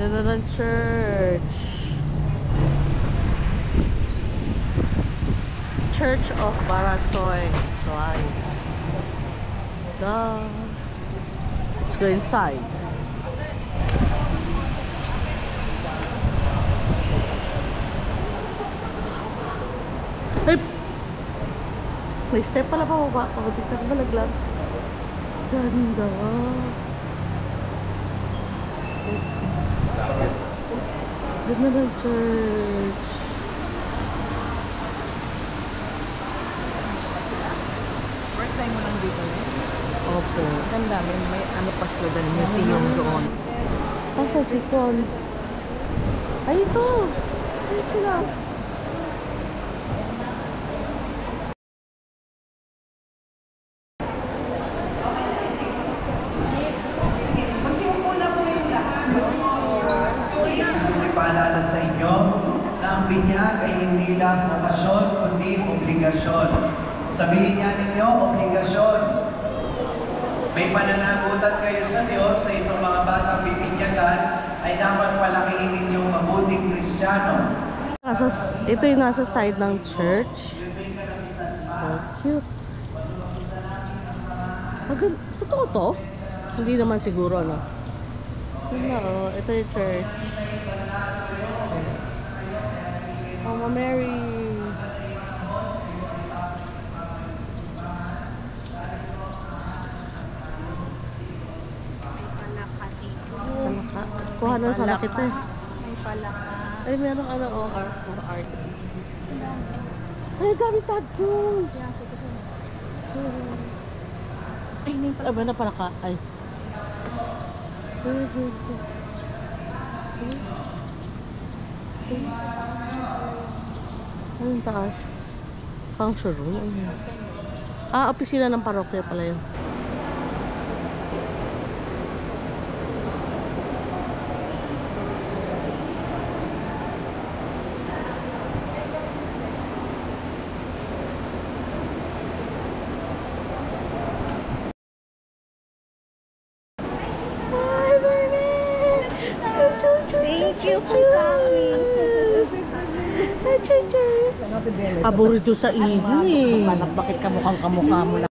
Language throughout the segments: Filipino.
Ganda na ng church. Church of Barasoy. So let's go inside. Ay! May step pala pa baba. Pagdating na malaglag. Ganda. Ganda ng church. First time mo lang dito eh? Opo. Ganda, may ano pa sila doon, museum doon. Asa si Con? Ay, ito! Ay, sila. Paalala sa inyo na ang binyag ay hindi lang okasyon kundi obligasyon. Sabihin niya ninyo, obligasyon. May pananagutan kayo sa Diyos na itong mga batang bibinyagan ay dapat palakihin ninyong mabuting Kristiyano. Ito yung nasa side ng church. Oh, cute. Totoo to? Hindi naman siguro, no? Ito yung church. Mama Mary. Kuha na sa lakit eh. May palaka. Ay, meron ano, art. Ay, dami tadpoles. Ay, hindi pala. Ba na pala ka? Ay. Anong taas? Pang showroom? Opisina ng parokya pala yun. Thank you for coming. Paborito sa iyo eh. Bakit kamukha mo lang?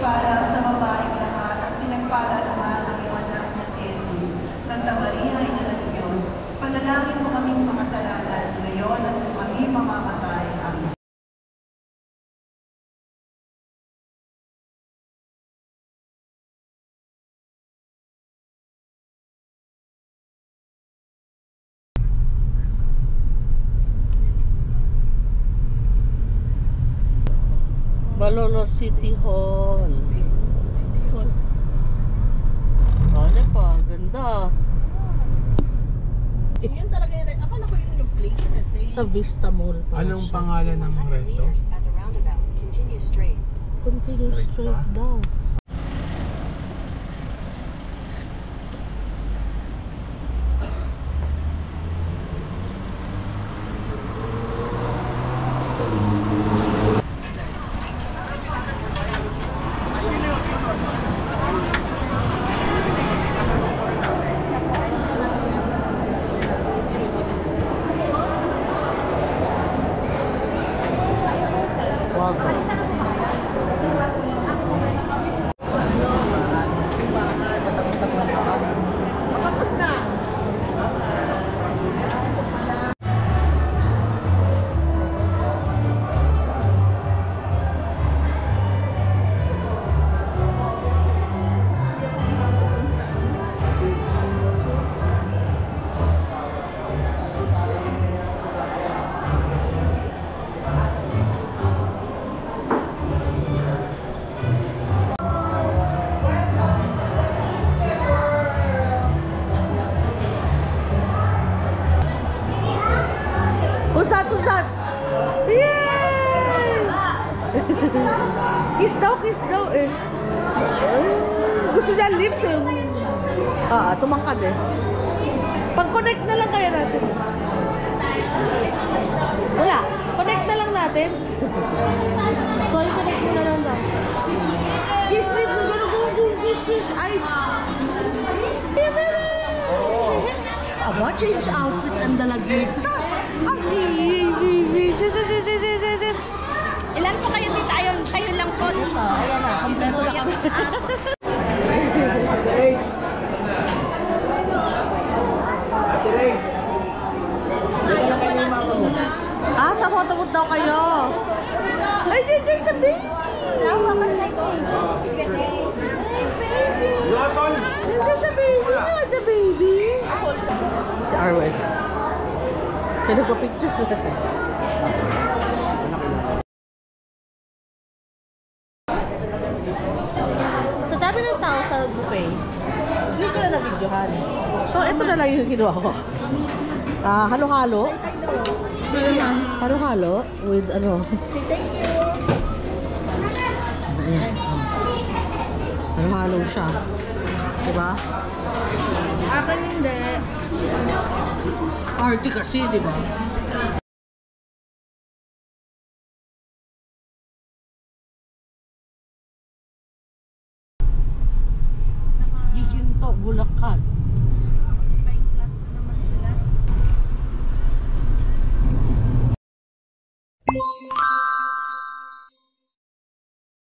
Para sa babaeng lahat at pinagpala naman ang iyong anak na si Jesus. Santa Maria, Ina ng Diyos, panalangin mo kaming makasalanan ngayon at kung kami mamamatay. Amen. Balolo City Hall. City Hall. Ano pa? Ganda. Yun talaga yun. Akala ko yun yung place kasi. Sa Vista Mall. Anong pangalan ng resto? Continue straight daw. Pusat! Yay! Kiss daw eh. Gusto niya lips eh. Tumangkad eh. Pag-connect na lang kaya natin. Wala. Connect na lang natin. So, i-connect mo na lang daw. Kiss lips. Kiss eyes. change outfit ang dalagita. Ilan po kayo dito? Ayun, kayo lang po dito. Ayan na, kompleto na kami. Ah, sa photo booth daw kayo. Ay, dito sa baby. Dito sa baby. The baby. Si Arwen. Siya nagpa-picture. Sa dami ng tao sa buffet, hindi ko na na-videohan. So, ito na lang yung kinuha ko. Halo-halo. Halo-halo with ano. Thank you. Ayan. Halo-halo siya. Diba? Akin hindi. Party kasi, diba? Giginto, Bulacan.